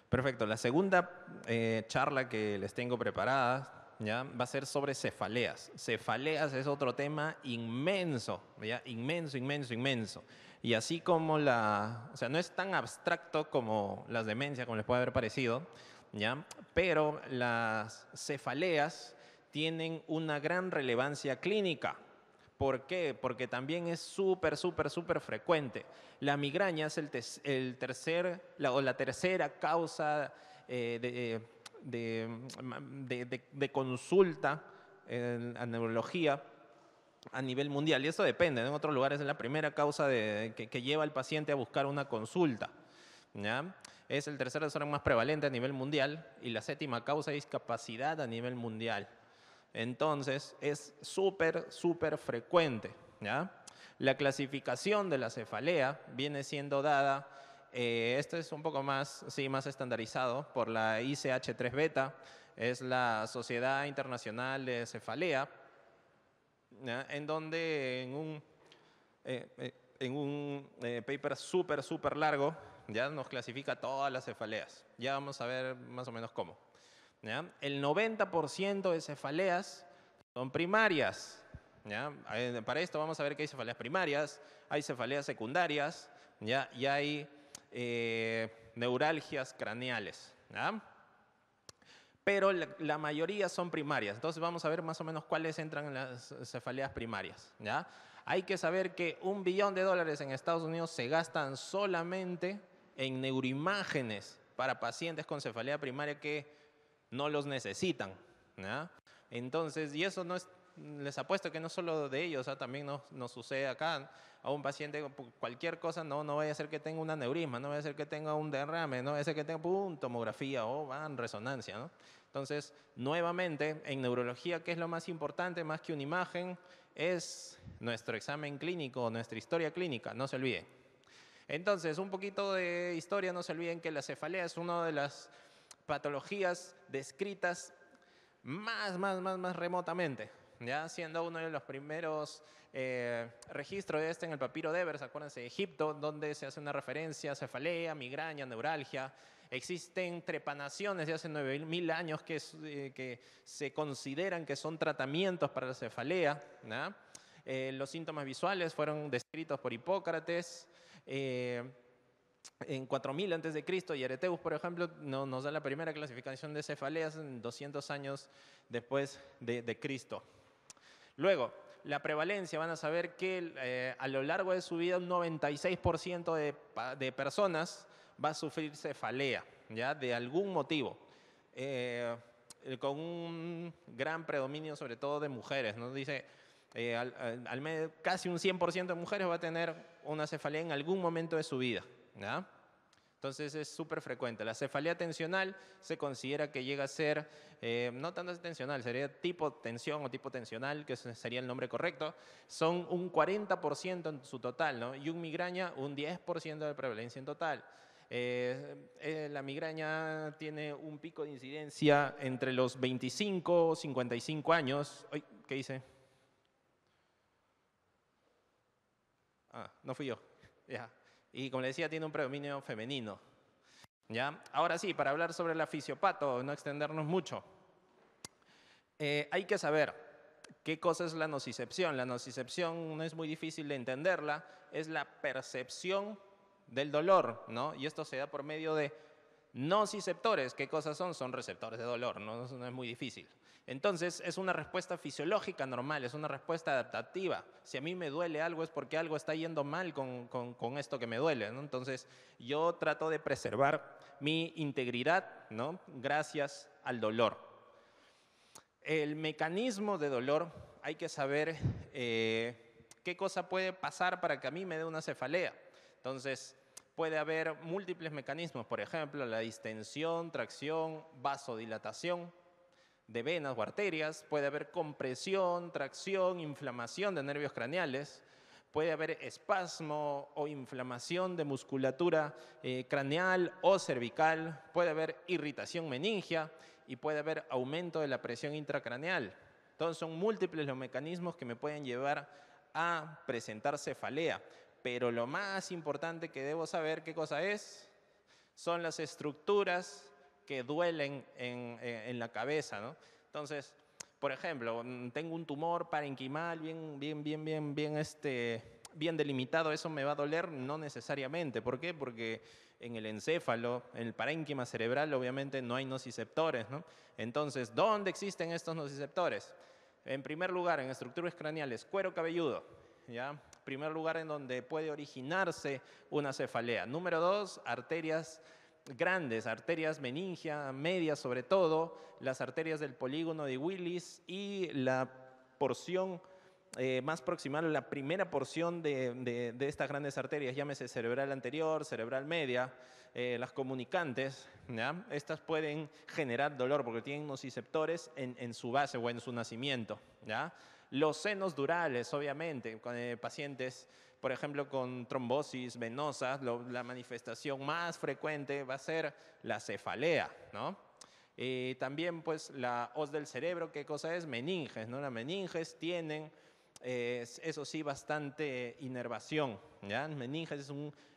Perfecto. La segunda charla que les tengo preparada, ¿ya? Va a ser sobre cefaleas. Cefaleas es otro tema inmenso, ¿ya? Inmenso, inmenso, inmenso. Y así como o sea, no es tan abstracto como las demencias, como les puede haber parecido, ¿ya? Pero las cefaleas tienen una gran relevancia clínica. ¿Por qué? Porque también es súper, súper, súper frecuente. La migraña es la tercera causa de consulta a neurología a nivel mundial. Y eso depende, ¿no? En otros lugares es la primera causa que lleva al paciente a buscar una consulta, ¿ya? Es el tercer desorden más prevalente a nivel mundial y la séptima causa de discapacidad a nivel mundial. Entonces, es súper, súper frecuente, ¿ya? La clasificación de la cefalea viene siendo dada, esto es un poco más, sí, más estandarizado por la ICH3 beta, es la Sociedad Internacional de Cefalea, ¿ya? En donde en un paper súper, súper largo ya nos clasifica todas las cefaleas. Ya vamos a ver más o menos cómo. ¿Ya? El 90% de cefaleas son primarias. ¿Ya? Para esto vamos a ver que hay cefaleas primarias, hay cefaleas secundarias, ¿ya? Y hay neuralgias craneales, ¿ya? Pero la mayoría son primarias. Entonces vamos a ver más o menos cuáles entran en las cefaleas primarias, ¿ya? Hay que saber que $1 billón en Estados Unidos se gastan solamente en neuroimágenes para pacientes con cefalea primaria que no los necesitan, ¿ya? Entonces, y eso no es, les apuesto que no solo de ellos, ¿ah? También nos sucede acá a un paciente, cualquier cosa, no vaya a ser que tenga un aneurisma, no vaya a ser que tenga un derrame, no vaya a ser que tenga tomografía o resonancia, ¿no? Entonces, nuevamente, en neurología, ¿qué es lo más importante, más que una imagen? Es nuestro examen clínico, nuestra historia clínica, no se olviden. Entonces, un poquito de historia, no se olviden que la cefalea es una de las patologías descritas más remotamente, ya siendo uno de los primeros registros de este en el papiro de Ebers, acuérdense de Egipto, donde se hace una referencia a cefalea, migraña, neuralgia. Existen trepanaciones de hace 9.000 años que se consideran que son tratamientos para la cefalea, ¿no? Los síntomas visuales fueron descritos por Hipócrates. En 4000 a.C. y Areteus, por ejemplo, nos da la primera clasificación de cefaleas en 200 años después de Cristo. Luego, la prevalencia, van a saber que a lo largo de su vida un 96% de personas va a sufrir cefalea, ¿ya? De algún motivo. Con un gran predominio sobre todo de mujeres, ¿no? Dice, casi un 100% de mujeres va a tener una cefalea en algún momento de su vida, ¿ya? Entonces es súper frecuente. La cefalea tensional se considera que llega a ser, no tanto tensional, sería tipo tensión o tipo tensional, que sería el nombre correcto. Son un 40% en su total, ¿no? Y un migraña, un 10% de prevalencia en total. La migraña tiene un pico de incidencia entre los 25 y 55 años. Ay, ¿qué hice? Ah, no fui yo. Ya. Y como le decía, tiene un predominio femenino. ¿Ya? Ahora sí, para hablar sobre la fisiopato, no extendernos mucho. Hay que saber qué cosa es la nocicepción. La nocicepción no es muy difícil de entenderla, es la percepción del dolor, ¿no? Y esto se da por medio de nociceptores. ¿Qué cosas son? Son receptores de dolor, ¿no? No es muy difícil. Entonces, es una respuesta fisiológica normal, es una respuesta adaptativa. Si a mí me duele algo es porque algo está yendo mal con esto que me duele, ¿no? Entonces, yo trato de preservar mi integridad, ¿no? Gracias al dolor. El mecanismo de dolor, hay que saber qué cosa puede pasar para que a mí me dé una cefalea. Entonces, puede haber múltiples mecanismos, por ejemplo, la distensión, tracción, vasodilatación de venas o arterias, puede haber compresión, tracción, inflamación de nervios craneales, puede haber espasmo o inflamación de musculatura craneal o cervical, puede haber irritación meningia y puede haber aumento de la presión intracraneal. Entonces son múltiples los mecanismos que me pueden llevar a presentar cefalea, pero lo más importante que debo saber, ¿qué cosa es? Son las estructuras que duelen en la cabeza, ¿no? Entonces, por ejemplo, tengo un tumor parenquimal bien delimitado, ¿eso me va a doler? No necesariamente. ¿Por qué? Porque en el encéfalo, en el parénquima cerebral, obviamente no hay nociceptores, ¿no? Entonces, ¿dónde existen estos nociceptores? En primer lugar, en estructuras craneales, cuero cabelludo, ¿ya? Primer lugar en donde puede originarse una cefalea. Número 2, arterias grandes, arterias meningia, medias sobre todo, las arterias del polígono de Willis y la porción más proximal, la primera porción de estas grandes arterias, llámese cerebral anterior, cerebral media, las comunicantes, ¿ya? Estas pueden generar dolor porque tienen nociceptores en su base o en su nacimiento, ¿ya? Los senos durales, obviamente, con pacientes, por ejemplo, con trombosis venosa, la manifestación más frecuente va a ser la cefalea, ¿no? También, pues, la hoz del cerebro, ¿qué cosa es? Meninges, ¿no? Las meninges tienen, eso sí, bastante inervación, ¿ya? Meninges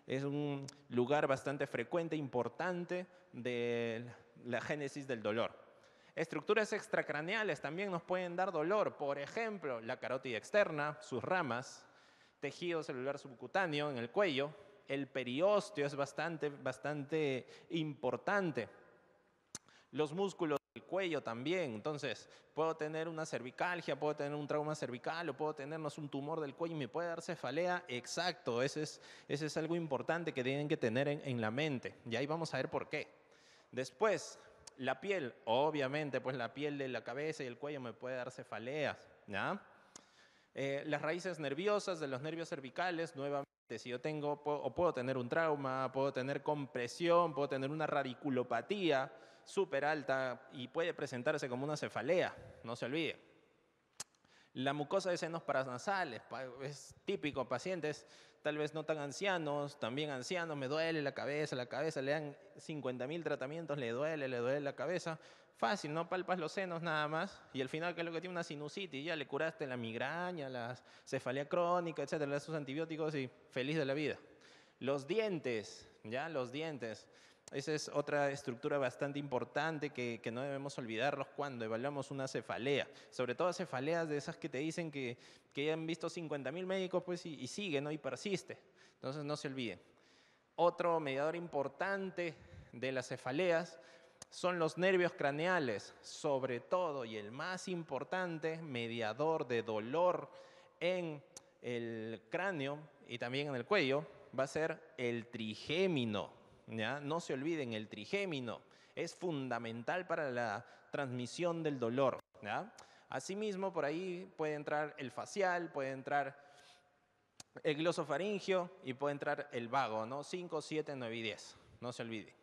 es un lugar bastante frecuente, importante de la génesis del dolor. Estructuras extracraneales también nos pueden dar dolor. Por ejemplo, la carótida externa, sus ramas, tejido celular subcutáneo en el cuello, el periósteo es bastante importante. Los músculos del cuello también. Entonces, puedo tener una cervicalgia, puedo tener un trauma cervical o puedo tenernos un tumor del cuello y me puede dar cefalea. Exacto, ese es algo importante que tienen que tener en la mente. Y ahí vamos a ver por qué. Después, la piel, obviamente, pues la piel de la cabeza y el cuello me puede dar cefaleas, ¿ya? Las raíces nerviosas de los nervios cervicales, nuevamente, si yo tengo, puedo tener un trauma, puedo tener compresión, puedo tener una radiculopatía súper alta y puede presentarse como una cefalea, no se olvide. La mucosa de senos paranasales, es típico, pacientes tal vez no tan ancianos, también ancianos, me duele la cabeza, le dan 50.000 tratamientos, le duele la cabeza. Fácil, ¿no? Palpas los senos nada más y al final, ¿qué es lo que tiene? Una sinusitis, ya le curaste la migraña, la cefalea crónica, etcétera, esos antibióticos y feliz de la vida. Los dientes, ¿ya? Los dientes. Esa es otra estructura bastante importante que no debemos olvidarlos cuando evaluamos una cefalea. Sobre todo cefaleas de esas que te dicen que ya han visto 50.000 médicos pues, y sigue, ¿no? Y persiste. Entonces no se olviden. Otro mediador importante de las cefaleas son los nervios craneales, sobre todo, y el más importante mediador de dolor en el cráneo y también en el cuello va a ser el trigémino, ¿ya? No se olviden, el trigémino es fundamental para la transmisión del dolor, ¿ya? Asimismo, por ahí puede entrar el facial, puede entrar el glosofaringio y puede entrar el vago, ¿no? 5, 7, 9 y 10, no se olviden.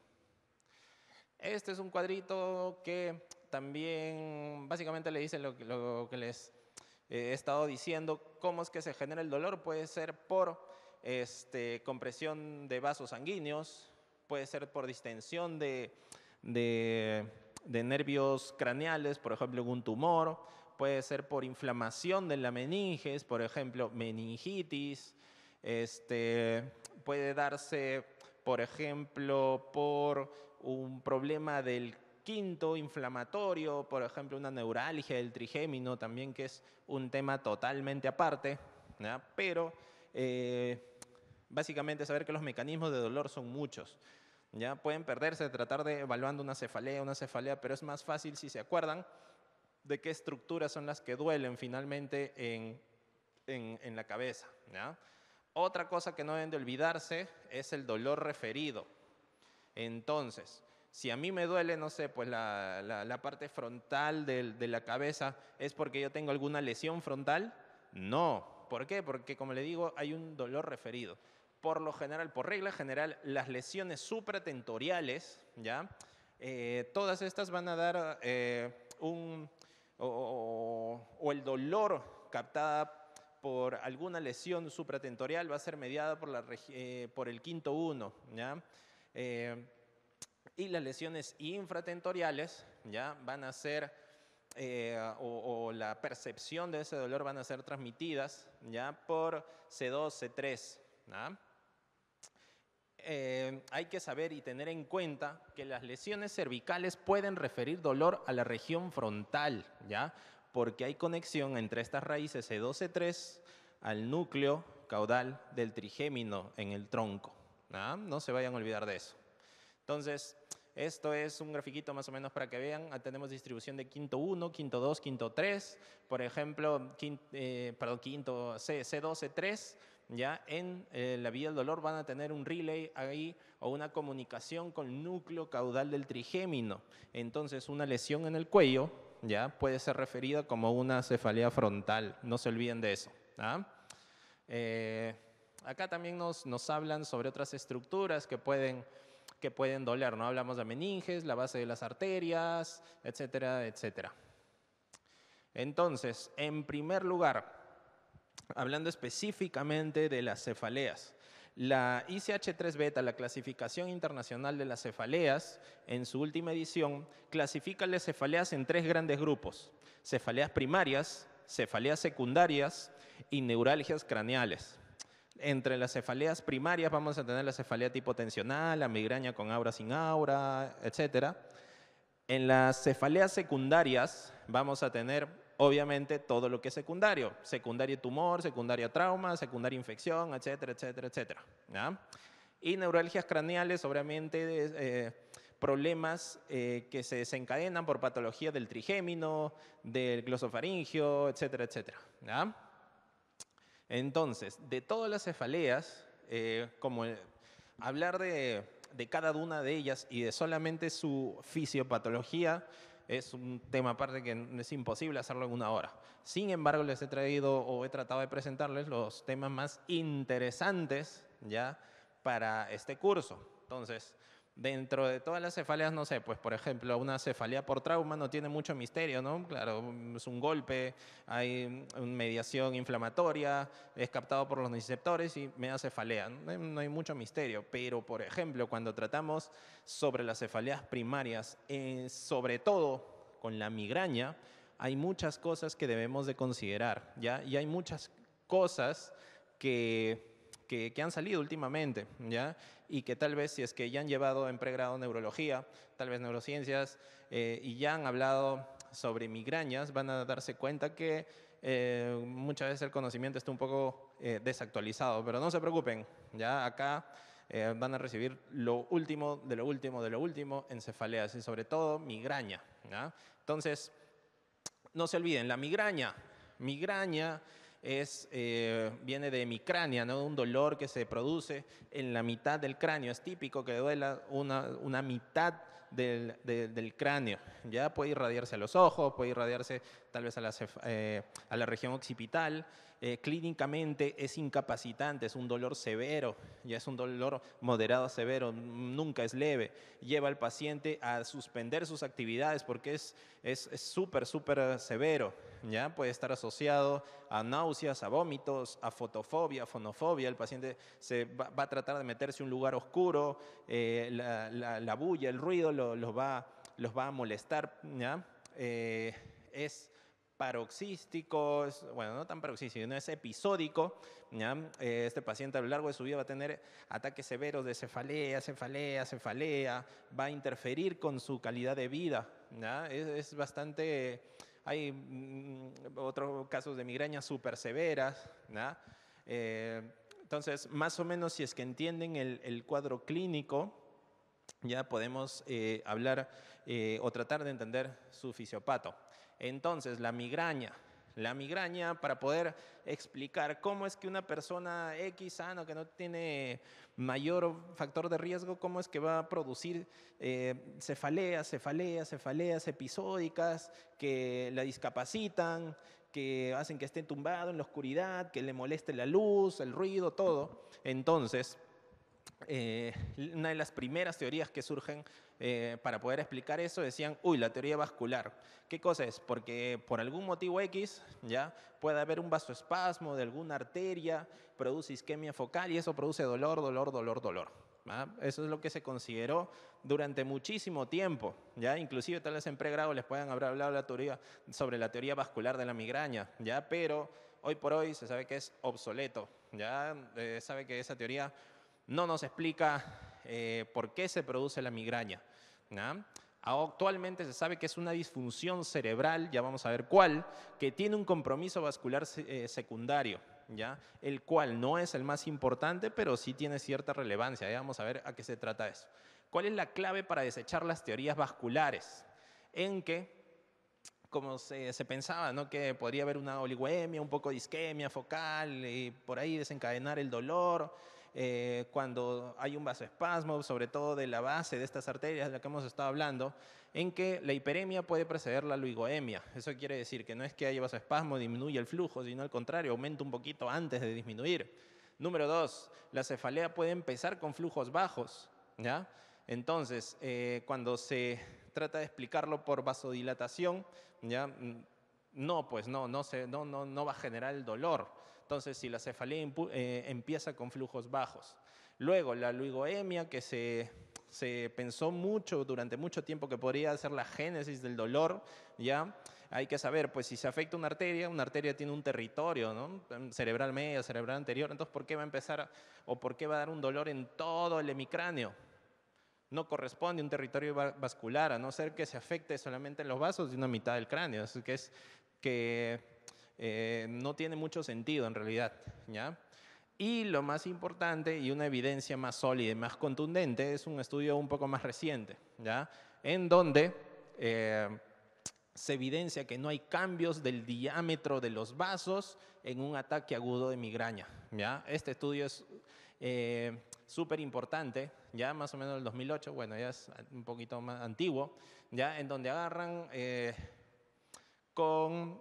Este es un cuadrito que también básicamente le dice lo que les he estado diciendo. ¿Cómo es que se genera el dolor? Puede ser por compresión de vasos sanguíneos, puede ser por distensión de nervios craneales, por ejemplo, en un tumor, puede ser por inflamación de la meninges, por ejemplo, meningitis, puede darse, por ejemplo, por un problema del quinto inflamatorio, por ejemplo, una neuralgia del trigémino también, que es un tema totalmente aparte, ¿ya? Pero básicamente saber que los mecanismos de dolor son muchos. ¿Ya? Pueden perderse, tratar de evaluando una cefalea, pero es más fácil si se acuerdan de qué estructuras son las que duelen finalmente en la cabeza, ¿ya? Otra cosa que no deben de olvidarse es el dolor referido. Entonces, si a mí me duele, no sé, pues la parte frontal de la cabeza, ¿es porque yo tengo alguna lesión frontal? No. ¿Por qué? Porque, como le digo, hay un dolor referido. Por lo general, por regla general, las lesiones supratentoriales, ¿ya? Todas estas van a dar o el dolor captada por alguna lesión supratentorial va a ser mediada por el quinto 1, ¿ya? Y las lesiones infratentoriales, ¿ya? Van a ser, o la percepción de ese dolor van a ser transmitidas, ¿ya? Por C2, C3, ¿ya? hay que saber y tener en cuenta que las lesiones cervicales pueden referir dolor a la región frontal, ¿ya? Porque hay conexión entre estas raíces C2, C3 al núcleo caudal del trigémino en el tronco, ¿ya? No se vayan a olvidar de eso. Entonces, esto es un grafiquito más o menos para que vean. Tenemos distribución de quinto 1, quinto 2, quinto 3. Por ejemplo, quinto C2, C3. Ya en la vía del dolor van a tener un relay ahí o una comunicación con el núcleo caudal del trigémino. Entonces, una lesión en el cuello ya puede ser referida como una cefalea frontal. No se olviden de eso. ¿Ah? Acá también nos hablan sobre otras estructuras que pueden doler, ¿no? Hablamos de meninges, la base de las arterias, etcétera, etcétera. Entonces, en primer lugar, hablando específicamente de las cefaleas, la ICH3 Beta, la Clasificación Internacional de las Cefaleas, en su última edición, clasifica las cefaleas en 3 grandes grupos: cefaleas primarias, cefaleas secundarias y neuralgias craneales. Entre las cefaleas primarias vamos a tener la cefalea tipo tensional, la migraña con aura sin aura, etc. En las cefaleas secundarias vamos a tener, obviamente, todo lo que es secundario. Secundario tumor, secundaria trauma, secundaria infección, etcétera, etcétera, etcétera. ¿Ya? Y neuralgias craneales, obviamente, problemas que se desencadenan por patología del trigémino, del glosofaringio, etcétera, etcétera. ¿Ya? Entonces, de todas las cefaleas, hablar de cada una de ellas y de solamente su fisiopatología es un tema aparte que es imposible hacerlo en una hora. Sin embargo, les he traído o he tratado de presentarles los temas más interesantes ya para este curso. Entonces, dentro de todas las cefaleas, no sé, pues por ejemplo, una cefalea por trauma no tiene mucho misterio, ¿no? Claro, es un golpe, hay una mediación inflamatoria, es captado por los nociceptores y me da cefalea. No hay mucho misterio, pero por ejemplo, cuando tratamos sobre las cefaleas primarias, sobre todo con la migraña, hay muchas cosas que debemos de considerar, ¿ya? Y hay muchas cosas que han salido últimamente, ¿ya? Y que tal vez si es que ya han llevado en pregrado neurología, tal vez neurociencias, y ya han hablado sobre migrañas, van a darse cuenta que muchas veces el conocimiento está un poco desactualizado, pero no se preocupen, ya acá van a recibir lo último de lo último de lo último en cefaleas y sobre todo migraña, ¿ya? Entonces, no se olviden, la migraña viene de hemicrania, ¿no? Un dolor que se produce en la mitad del cráneo. Es típico que duela una mitad del cráneo. Ya puede irradiarse a los ojos, puede irradiarse tal vez a la región occipital. Clínicamente es incapacitante, es un dolor severo, ya es un dolor moderado a severo, nunca es leve. Lleva al paciente a suspender sus actividades porque es súper, súper severo. ¿Ya? Puede estar asociado a náuseas, a vómitos, a fotofobia, a fonofobia. El paciente va a tratar de meterse en un lugar oscuro, la bulla, el ruido los va a molestar. ¿Ya? Es paroxístico, bueno, no tan paroxístico, no es episódico, ¿ya? Este paciente a lo largo de su vida va a tener ataques severos de cefalea, va a interferir con su calidad de vida, ¿ya? Es bastante... Hay otros casos de migraña súper severas, ¿ya? Entonces, más o menos, si es que entienden el cuadro clínico, ya podemos hablar o tratar de entender su fisiopato. Entonces, la migraña, para poder explicar cómo es que una persona X sano que no tiene mayor factor de riesgo, cómo es que va a producir cefaleas episódicas que la discapacitan, que hacen que esté tumbado en la oscuridad, que le moleste la luz, el ruido, todo. Entonces, una de las primeras teorías que surgen para poder explicar eso decían, la teoría vascular. ¿Qué cosa es? Porque por algún motivo X, ya puede haber un vasoespasmo de alguna arteria, produce isquemia focal y eso produce dolor. ¿Ah? Eso es lo que se consideró durante muchísimo tiempo, ¿ya? Inclusive tal vez en pregrado les puedan haber hablado sobre la teoría vascular de la migraña, ¿ya? Pero hoy por hoy se sabe que es obsoleto, ¿ya? Sabe que esa teoría no nos explica por qué se produce la migraña, ¿no? Actualmente se sabe que es una disfunción cerebral, ya vamos a ver cuál, que tiene un compromiso vascular secundario, ¿ya? El cual no es el más importante, pero sí tiene cierta relevancia. Ya vamos a ver a qué se trata eso. ¿Cuál es la clave para desechar las teorías vasculares? En que, como se pensaba, ¿no?, que podría haber una oligoemia, un poco de isquemia focal, y por ahí desencadenar el dolor, cuando hay un vasoespasmo, sobre todo de la base de estas arterias de las que hemos estado hablando, en que la hiperemia puede preceder la oligoemia. Eso quiere decir que no es que haya vasoespasmo, disminuye el flujo, sino al contrario, aumenta un poquito antes de disminuir. Número 2, la cefalea puede empezar con flujos bajos, ¿ya? Entonces, cuando se trata de explicarlo por vasodilatación, ¿ya? No, pues no va a generar el dolor. Entonces, si la cefalea empieza con flujos bajos. Luego, la oligoemia, que se pensó mucho, durante mucho tiempo, que podría ser la génesis del dolor, ¿ya? Hay que saber, pues si se afecta una arteria tiene un territorio, ¿no? Cerebral medio, cerebral anterior, entonces ¿por qué va a empezar o por qué va a dar un dolor en todo el hemicráneo? No corresponde a un territorio vascular, a no ser que se afecte solamente en los vasos de una mitad del cráneo. Es que no tiene mucho sentido en realidad, ¿ya? Y lo más importante y una evidencia más sólida y más contundente es un estudio un poco más reciente, ¿ya? En donde se evidencia que no hay cambios del diámetro de los vasos en un ataque agudo de migraña, ¿ya? Este estudio es súper importante, ya más o menos del 2008, bueno, ya es un poquito más antiguo, ya, en donde agarran con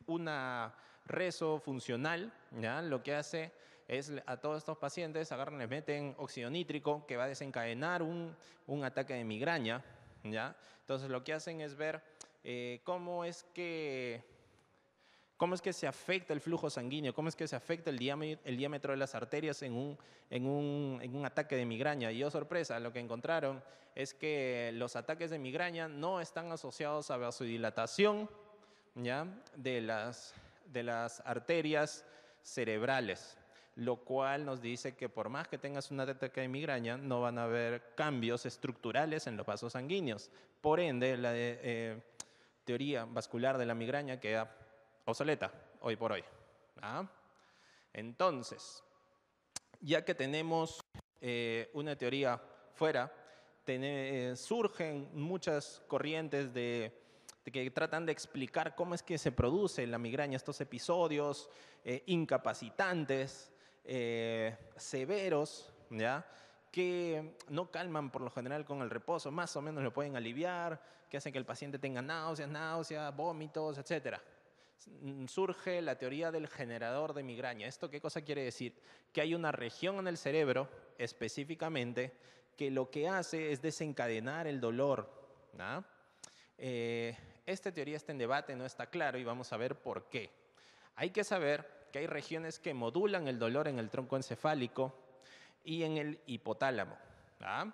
una rezo funcional, ¿ya? Lo que hace es a todos estos pacientes agarran, les meten óxido nítrico que va a desencadenar un ataque de migraña, ¿ya? Entonces lo que hacen es ver cómo es que se afecta el flujo sanguíneo, cómo es que se afecta el diámetro de las arterias en un ataque de migraña. Y, oh sorpresa, lo que encontraron es que los ataques de migraña no están asociados a vasodilatación, ¿ya?, de las arterias cerebrales, lo cual nos dice que por más que tengas un ataque de migraña, no van a haber cambios estructurales en los vasos sanguíneos. Por ende, la teoría vascular de la migraña queda obsoleta hoy por hoy. ¿Ah? Entonces, ya que tenemos una teoría fuera, surgen muchas corrientes que tratan de explicar cómo es que se produce la migraña, estos episodios incapacitantes, severos, ¿ya?, que no calman por lo general con el reposo, más o menos lo pueden aliviar, que hacen que el paciente tenga náuseas, vómitos, etc. Surge la teoría del generador de migraña. ¿Esto qué cosa quiere decir? Que hay una región en el cerebro, específicamente, que lo que hace es desencadenar el dolor, ¿no? Esta teoría está en debate, no está claro, y vamos a ver por qué. Hay que saber que hay regiones que modulan el dolor en el tronco encefálico y en el hipotálamo, ¿ah?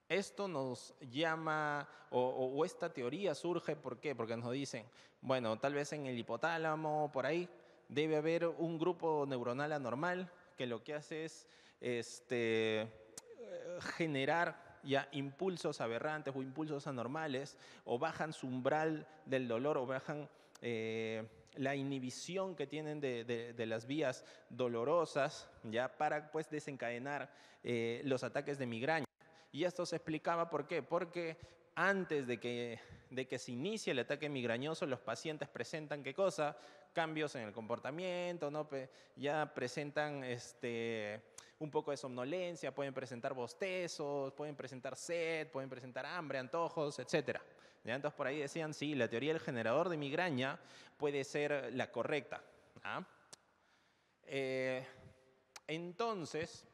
Esto nos llama, o esta teoría surge, ¿por qué? Porque nos dicen, bueno, tal vez en el hipotálamo, por ahí, debe haber un grupo neuronal anormal que lo que hace es generar ya impulsos aberrantes o impulsos anormales, o bajan su umbral del dolor, o bajan la inhibición que tienen de las vías dolorosas, ya, para pues desencadenar los ataques de migraña. Y esto se explicaba ¿por qué? Porque antes de que se inicie el ataque migrañoso, los pacientes presentan ¿qué cosa? Cambios en el comportamiento, ¿no? Ya presentan un poco de somnolencia, pueden presentar bostezos, pueden presentar sed, pueden presentar hambre, antojos, etc. ¿Ya? Entonces por ahí decían, sí, la teoría del generador de migraña puede ser la correcta. ¿Ah? Entonces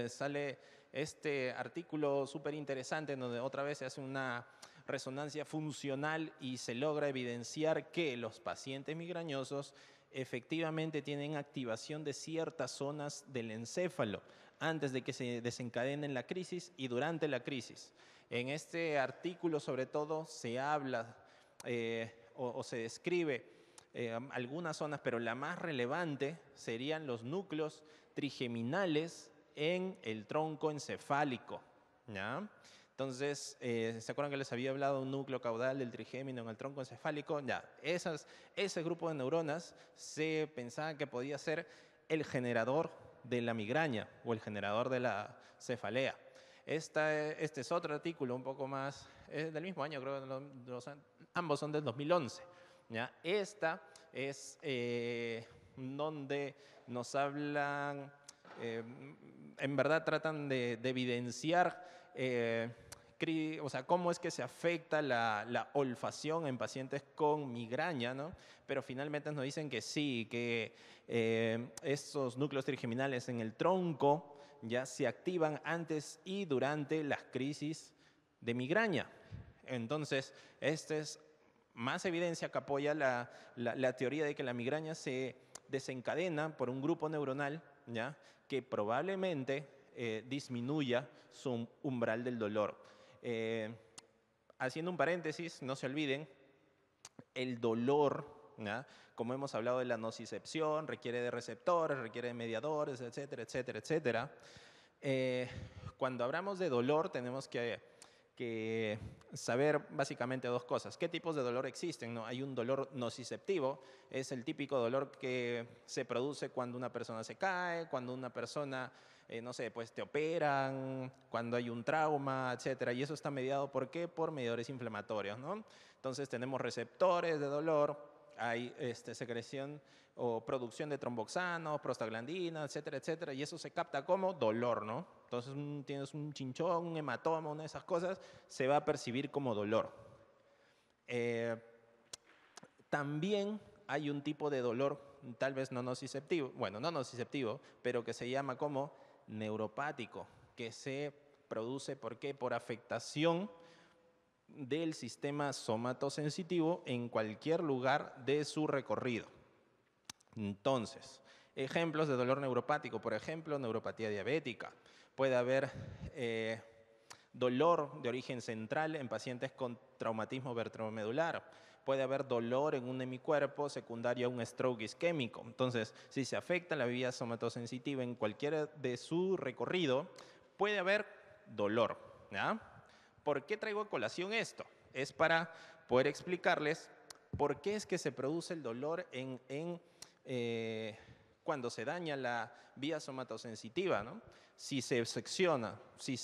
sale este artículo súper interesante en donde otra vez se hace una resonancia funcional y se logra evidenciar que los pacientes migrañosos efectivamente tienen activación de ciertas zonas del encéfalo antes de que se desencadene la crisis y durante la crisis. En este artículo sobre todo se habla o se describe algunas zonas, pero la más relevante serían los núcleos trigeminales en el tronco encefálico, ¿ya? Entonces, ¿se acuerdan que les había hablado de un núcleo caudal del trigémino en el tronco encefálico? Ya, ese grupo de neuronas se pensaba que podía ser el generador de la migraña o el generador de la cefalea. Este es otro artículo un poco más, del mismo año, creo que ambos son del 2011. ¿Ya? Esta es donde nos hablan, en verdad tratan de evidenciar o sea, cómo es que se afecta la olfacción en pacientes con migraña, ¿no? Pero finalmente nos dicen que sí, que estos núcleos trigeminales en el tronco ya se activan antes y durante las crisis de migraña. Entonces, este es más evidencia que apoya la teoría de que la migraña se desencadena por un grupo neuronal, ¿ya? Que probablemente disminuya su umbral del dolor. Haciendo un paréntesis, no se olviden, el dolor, ¿ya? Como hemos hablado de la nocicepción, requiere de receptores, requiere de mediadores, etcétera, etcétera, etcétera. Cuando hablamos de dolor tenemos que saber básicamente dos cosas. ¿Qué tipos de dolor existen? ¿No? Hay un dolor nociceptivo, es el típico dolor que se produce cuando una persona se cae, cuando una persona, no sé, pues te operan, cuando hay un trauma, etcétera. Y eso está mediado ¿por qué? Por mediadores inflamatorios, ¿no? Entonces tenemos receptores de dolor, hay secreción o producción de tromboxanos, prostaglandina, etcétera, etcétera, y eso se capta como dolor, ¿no? Entonces tienes un chinchón, un hematoma, una de esas cosas, se va a percibir como dolor. También hay un tipo de dolor, tal vez no nociceptivo, bueno, no nociceptivo, pero que se llama como neuropático, que se produce, ¿por qué? Por afectación del sistema somatosensitivo en cualquier lugar de su recorrido. Entonces, ejemplos de dolor neuropático, por ejemplo, neuropatía diabética. Puede haber dolor de origen central en pacientes con traumatismo vertebromedular. Puede haber dolor en un hemicuerpo secundario a un stroke isquémico. Entonces, si se afecta la vía somatosensitiva en cualquiera de su recorrido, puede haber dolor, ¿ya? ¿Por qué traigo a colación esto? Es para poder explicarles por qué es que se produce el dolor cuando se daña la vía somatosensitiva, ¿no? Si se secciona, si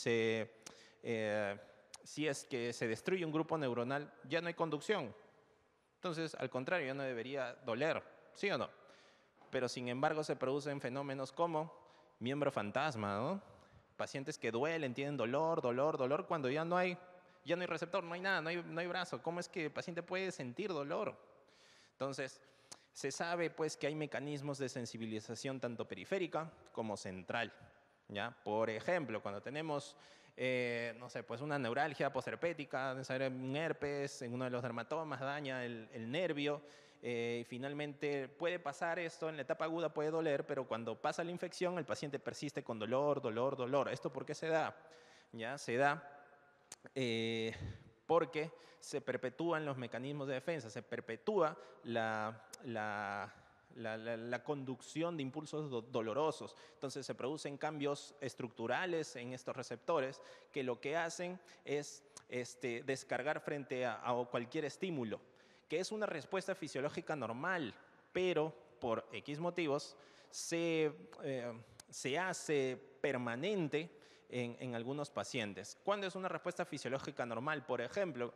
es que se destruye un grupo neuronal, ya no hay conducción. Entonces, al contrario, ya no debería doler, ¿sí o no? Pero sin embargo se producen fenómenos como miembro fantasma, ¿no? Pacientes que duelen, tienen dolor, cuando ya no hay receptor, no hay nada, no hay brazo. ¿Cómo es que el paciente puede sentir dolor? Entonces, se sabe pues que hay mecanismos de sensibilización tanto periférica como central, ¿ya? Por ejemplo, cuando tenemos, no sé, pues una neuralgia posherpética, un herpes en uno de los dermatomas, daña el nervio, y finalmente puede pasar esto, en la etapa aguda puede doler, pero cuando pasa la infección el paciente persiste con dolor. ¿Esto por qué se da? ¿Ya? Se da porque se perpetúan los mecanismos de defensa, se perpetúa la conducción de impulsos dolorosos. Entonces se producen cambios estructurales en estos receptores que lo que hacen es descargar frente a cualquier estímulo, que es una respuesta fisiológica normal, pero por X motivos se hace permanente en algunos pacientes. ¿Cuándo es una respuesta fisiológica normal? Por ejemplo,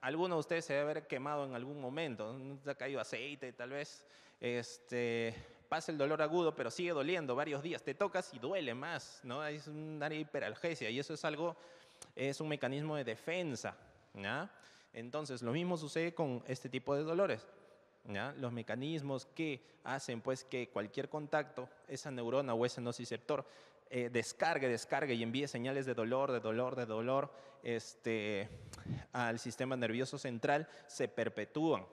alguno de ustedes se debe haber quemado en algún momento, se ha caído aceite, tal vez pasa el dolor agudo, pero sigue doliendo varios días. Te tocas y duele más, ¿no? Es una hiperalgesia y eso es un mecanismo de defensa, ¿ya? Entonces, lo mismo sucede con este tipo de dolores, ¿ya? Los mecanismos que hacen pues que cualquier contacto, esa neurona o ese nociceptor, descargue y envíe señales de dolor, al sistema nervioso central, se perpetúan.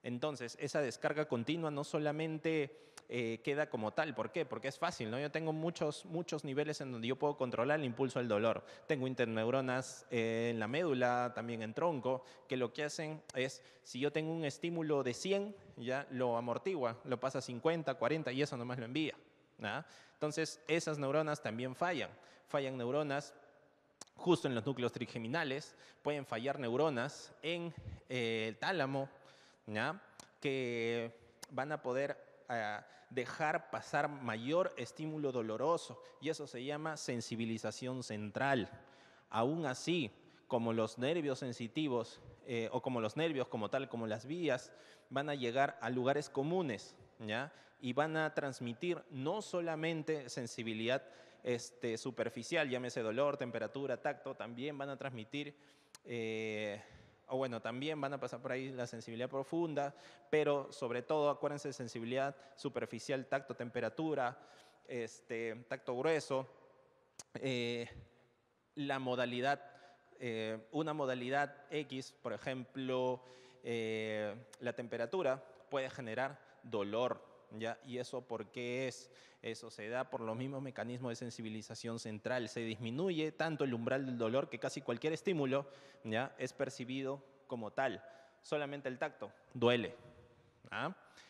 Entonces, esa descarga continua no solamente queda como tal. ¿Por qué? Porque es fácil, ¿no? Yo tengo muchos niveles en donde yo puedo controlar el impulso del dolor. Tengo interneuronas en la médula, también en tronco, que lo que hacen es, si yo tengo un estímulo de 100, ya lo amortigua, lo pasa a 50, 40 y eso nomás lo envía. Entonces, esas neuronas también fallan. Fallan neuronas justo en los núcleos trigeminales, pueden fallar neuronas en el tálamo, ¿ya? Que van a poder dejar pasar mayor estímulo doloroso y eso se llama sensibilización central. Aún así, como los nervios sensitivos o como los nervios como tal, como las vías, van a llegar a lugares comunes, ¿ya? Y van a transmitir no solamente sensibilidad superficial, llámese dolor, temperatura, tacto, también van a transmitir, también van a pasar por ahí la sensibilidad profunda, pero sobre todo, acuérdense, sensibilidad superficial, tacto, temperatura, tacto grueso, la modalidad, una modalidad X, por ejemplo, la temperatura puede generar dolor, ¿ya? ¿Y eso por qué es? Eso se da por los mismos mecanismos de sensibilización central. Se disminuye tanto el umbral del dolor que casi cualquier estímulo, ¿ya?, es percibido como tal. Solamente el tacto duele.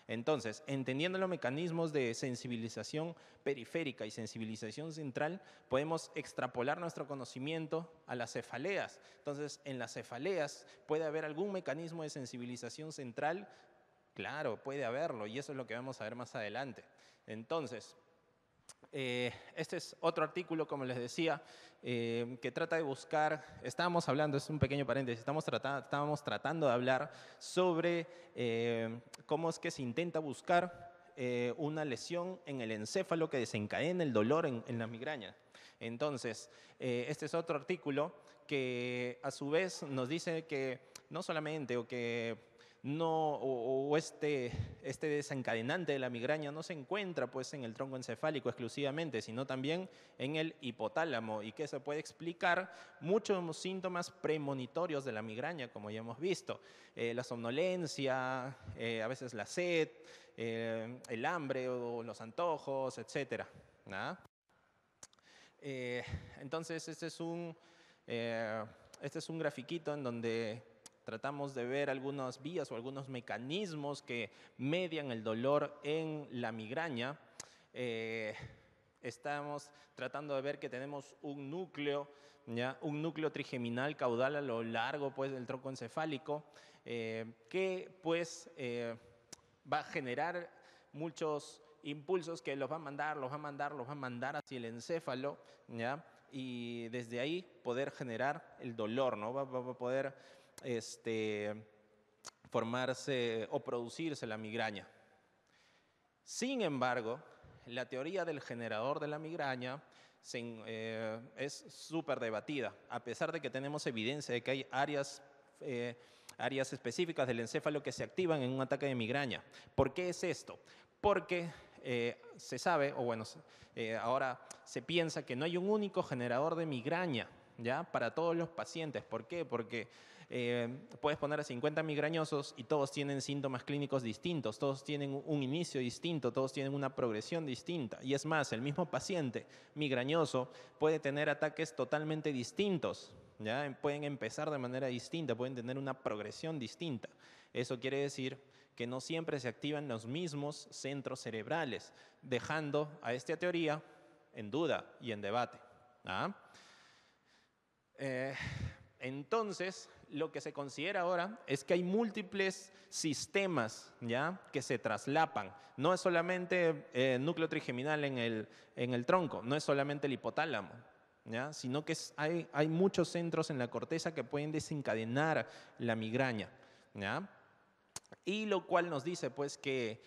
Entonces, entendiendo los mecanismos de sensibilización periférica y sensibilización central, podemos extrapolar nuestro conocimiento a las cefaleas. Entonces, en las cefaleas puede haber algún mecanismo de sensibilización central. Claro, puede haberlo, y eso es lo que vamos a ver más adelante. Entonces, este es otro artículo, como les decía, que trata de buscar, estábamos hablando, es un pequeño paréntesis, estábamos tratando de hablar sobre cómo es que se intenta buscar una lesión en el encéfalo que desencadena el dolor en la migraña. Entonces, este es otro artículo que a su vez nos dice que no solamente este desencadenante de la migraña no se encuentra pues en el tronco encefálico exclusivamente, sino también en el hipotálamo, y que se puede explicar muchos síntomas premonitorios de la migraña, como ya hemos visto. La somnolencia, a veces la sed, el hambre o los antojos, etc. Entonces, este es un grafiquito en donde tratamos de ver algunas vías o algunos mecanismos que median el dolor en la migraña. Estamos tratando de ver que tenemos un núcleo, ¿ya?, un núcleo trigeminal caudal a lo largo pues, del tronco encefálico, que pues, va a generar muchos impulsos que los va a mandar hacia el encéfalo, ¿ya? Y desde ahí poder generar el dolor, ¿no? Va a poder formarse o producirse la migraña. Sin embargo, la teoría del generador de la migraña es súper debatida, a pesar de que tenemos evidencia de que hay áreas específicas del encéfalo que se activan en un ataque de migraña. ¿Por qué es esto? Porque se sabe, ahora se piensa que no hay un único generador de migraña, ¿ya?, para todos los pacientes. ¿Por qué? Porque puedes poner a 50 migrañosos y todos tienen síntomas clínicos distintos, todos tienen un inicio distinto, todos tienen una progresión distinta. Y es más, el mismo paciente migrañoso puede tener ataques totalmente distintos, ¿ya? Pueden empezar de manera distinta, pueden tener una progresión distinta. Eso quiere decir que no siempre se activan los mismos centros cerebrales, dejando a esta teoría en duda y en debate. Entonces, lo que se considera ahora es que hay múltiples sistemas, ¿ya?, que se traslapan. No es solamente el núcleo trigeminal en el tronco, no es solamente el hipotálamo, ¿ya?, sino que hay muchos centros en la corteza que pueden desencadenar la migraña, ¿ya? Y lo cual nos dice pues que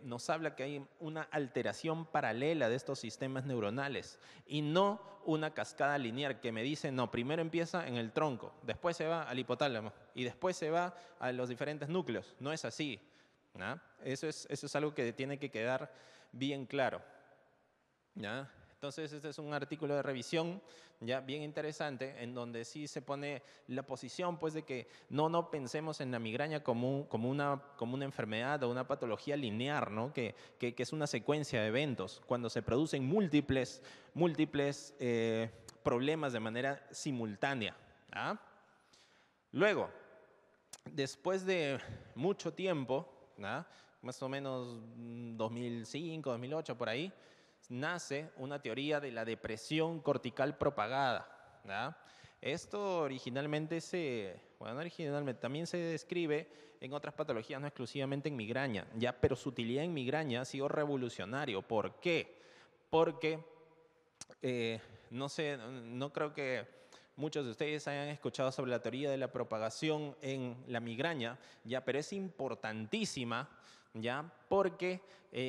nos habla que hay una alteración paralela de estos sistemas neuronales y no una cascada lineal que me dice, no, primero empieza en el tronco, después se va al hipotálamo y después se va a los diferentes núcleos. No es así, ¿no? Eso es algo que tiene que quedar bien claro, ¿ya? Entonces, este es un artículo de revisión ya bien interesante, en donde sí se pone la posición pues, de que no pensemos en la migraña como una enfermedad o una patología lineal, ¿no? que es una secuencia de eventos, cuando se producen múltiples problemas de manera simultánea. ¿Ah? Luego, después de mucho tiempo, ¿ah? Más o menos 2005, 2008, por ahí, nace una teoría de la depresión cortical propagada. ¿Ah? Esto originalmente también se describe en otras patologías, no exclusivamente en migraña, ¿ya? Pero su utilidad en migraña ha sido revolucionario. ¿Por qué? Porque no creo que muchos de ustedes hayan escuchado sobre la teoría de la propagación en la migraña, ¿ya? Pero es importantísima, ¿ya? Porque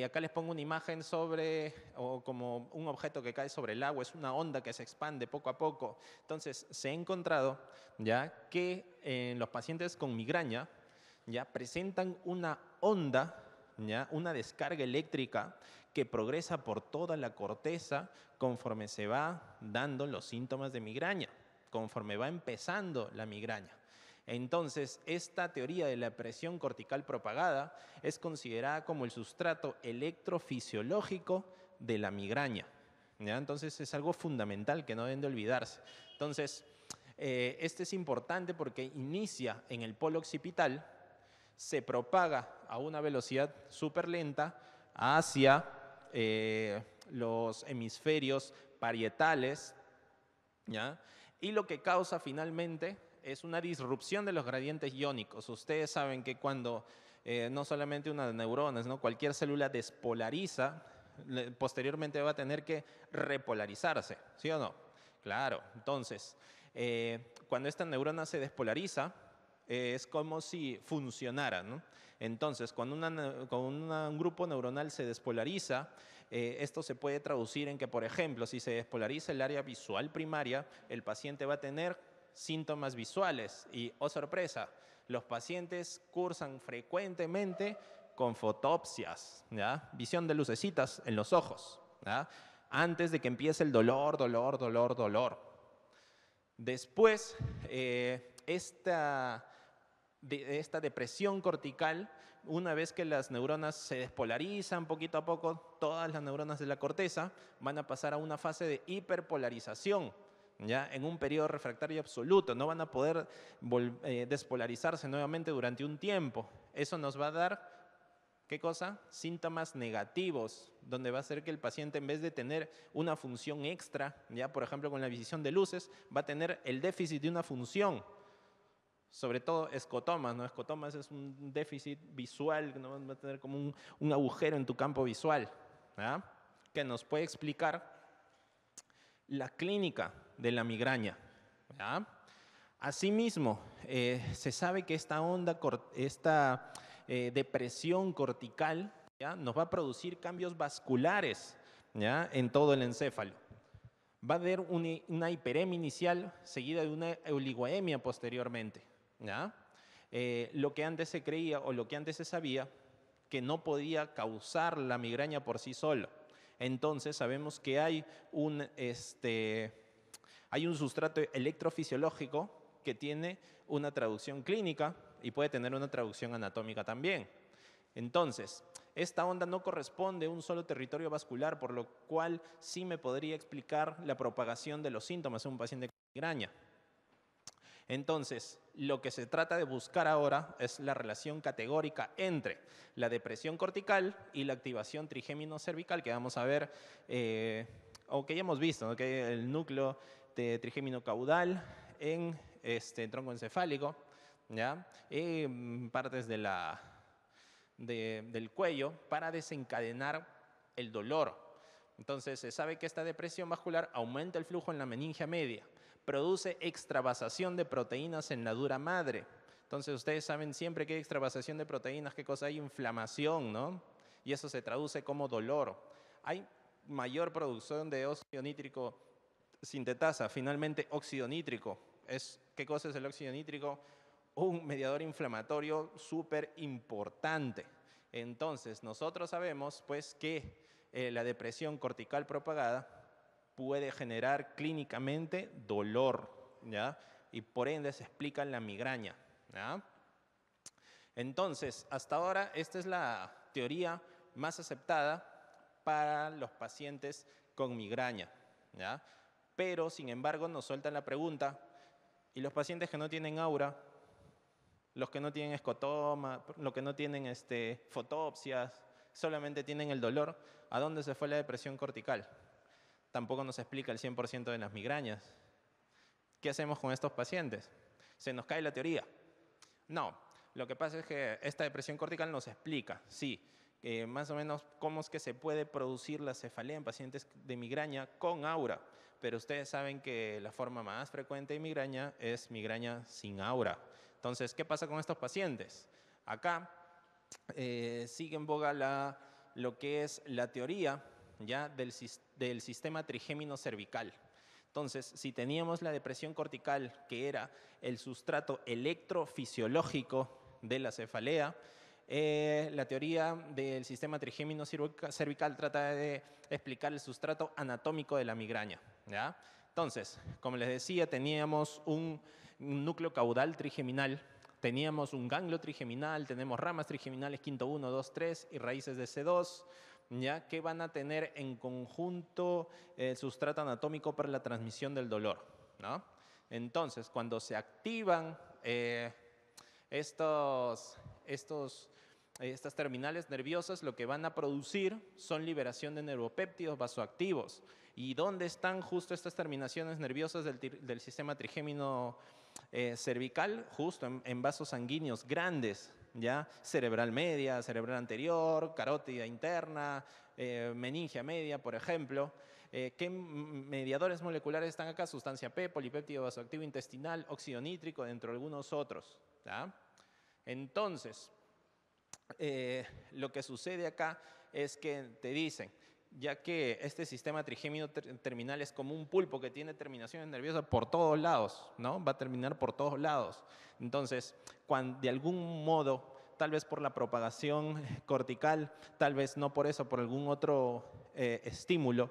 acá les pongo una imagen o como un objeto que cae sobre el agua, es una onda que se expande poco a poco. Entonces, se ha encontrado, ¿ya? Que en los pacientes con migraña, ¿ya? Presentan una onda, ¿ya? Una descarga eléctrica que progresa por toda la corteza conforme se va dando los síntomas de migraña, conforme va empezando la migraña. Entonces, esta teoría de la presión cortical propagada es considerada como el sustrato electrofisiológico de la migraña, ¿ya? Entonces, es algo fundamental que no deben de olvidarse. Entonces, este es importante porque inicia en el polo occipital, se propaga a una velocidad súper lenta hacia los hemisferios parietales, ¿ya? Y lo que causa finalmente es una disrupción de los gradientes iónicos. Ustedes saben que cuando no solamente unas neuronas, ¿no? Cualquier célula despolariza, posteriormente va a tener que repolarizarse, ¿sí o no? Claro, entonces, cuando esta neurona se despolariza, es como si funcionara, ¿no? Entonces, cuando un grupo neuronal se despolariza, esto se puede traducir en que, por ejemplo, si se despolariza el área visual primaria, el paciente va a tener síntomas visuales y, oh sorpresa, los pacientes cursan frecuentemente con fotopsias, ¿ya? Visión de lucecitas en los ojos, ¿ya? Antes de que empiece el dolor. Después, esta depresión cortical, una vez que las neuronas se despolarizan poquito a poco, todas las neuronas de la corteza van a pasar a una fase de hiperpolarización, ¿ya? En un periodo refractario absoluto, no van a poder despolarizarse nuevamente durante un tiempo. Eso nos va a dar, ¿qué cosa? Síntomas negativos, donde va a ser que el paciente, en vez de tener una función extra, ya por ejemplo con la visión de luces, va a tener el déficit de una función. Sobre todo escotomas, ¿no? Escotomas es un déficit visual, ¿no? Va a tener como un agujero en tu campo visual, ¿ya? Que nos puede explicar la clínica de la migraña, ¿ya? Asimismo, se sabe que esta depresión cortical, ¿ya? Nos va a producir cambios vasculares, ¿ya? En todo el encéfalo. Va a haber una hiperemia inicial seguida de una oligoemia posteriormente, ¿ya? Lo que antes se creía o lo que antes se sabía que no podía causar la migraña por sí solo. Entonces sabemos que hay un sustrato electrofisiológico que tiene una traducción clínica y puede tener una traducción anatómica también. Entonces, esta onda no corresponde a un solo territorio vascular, por lo cual sí me podría explicar la propagación de los síntomas en un paciente con migraña. Entonces, lo que se trata de buscar ahora es la relación categórica entre la depresión cortical y la activación trigémino-cervical, que vamos a ver, o que ya hemos visto, ¿no? Que el núcleo de trigémino caudal en tronco encefálico, ¿ya? Partes del cuello para desencadenar el dolor. Entonces, se sabe que esta depresión vascular aumenta el flujo en la meningia media, produce extravasación de proteínas en la dura madre. Entonces, ustedes saben siempre que hay extravasación de proteínas, ¿qué cosa hay? Inflamación, ¿no? Y eso se traduce como dolor. Hay mayor producción de óxido nítrico sintetasa, finalmente óxido nítrico. ¿Qué cosa es el óxido nítrico? Un mediador inflamatorio súper importante. Entonces, nosotros sabemos pues que la depresión cortical propagada puede generar clínicamente dolor, ¿ya? Y por ende se explica la migraña, ¿ya? Entonces, hasta ahora esta es la teoría más aceptada para los pacientes con migraña, ¿ya? Pero, sin embargo, nos sueltan la pregunta, ¿y los pacientes que no tienen aura? Los que no tienen escotoma, los que no tienen fotopsias, solamente tienen el dolor, ¿a dónde se fue la depresión cortical? Tampoco nos explica el 100% de las migrañas. ¿Qué hacemos con estos pacientes? ¿Se nos cae la teoría? No, lo que pasa es que esta depresión cortical nos explica, sí, más o menos cómo es que se puede producir la cefalea en pacientes de migraña con aura, pero ustedes saben que la forma más frecuente de migraña es migraña sin aura. Entonces, ¿qué pasa con estos pacientes? Acá sigue en boga lo que es la teoría ya del sistema trigémino cervical. Entonces, si teníamos la depresión cortical, que era el sustrato electrofisiológico de la cefalea, la teoría del sistema trigémino cervical trata de explicar el sustrato anatómico de la migraña, ¿ya? Entonces, como les decía, teníamos un núcleo caudal trigeminal, teníamos un ganglio trigeminal, tenemos ramas trigeminales quinto 1, 2, 3 y raíces de C2, ¿ya? Que van a tener en conjunto el sustrato anatómico para la transmisión del dolor, ¿no? Entonces, cuando se activan estas terminales nerviosas, lo que van a producir son liberación de neuropéptidos vasoactivos. ¿Y dónde están justo estas terminaciones nerviosas del sistema trigémino cervical? Justo en vasos sanguíneos grandes, ¿ya? Cerebral media, cerebral anterior, carótida interna, meningia media, por ejemplo. ¿Qué mediadores moleculares están acá? Sustancia P, polipéptido vasoactivo intestinal, óxido nítrico, dentro de algunos otros, ¿ya? Entonces, lo que sucede acá es que te dicen, ya que este sistema trigémino terminal es como un pulpo que tiene terminaciones nerviosas por todos lados, ¿no? Va a terminar por todos lados. Entonces, cuando de algún modo, tal vez por la propagación cortical, tal vez no por eso, por algún otro estímulo,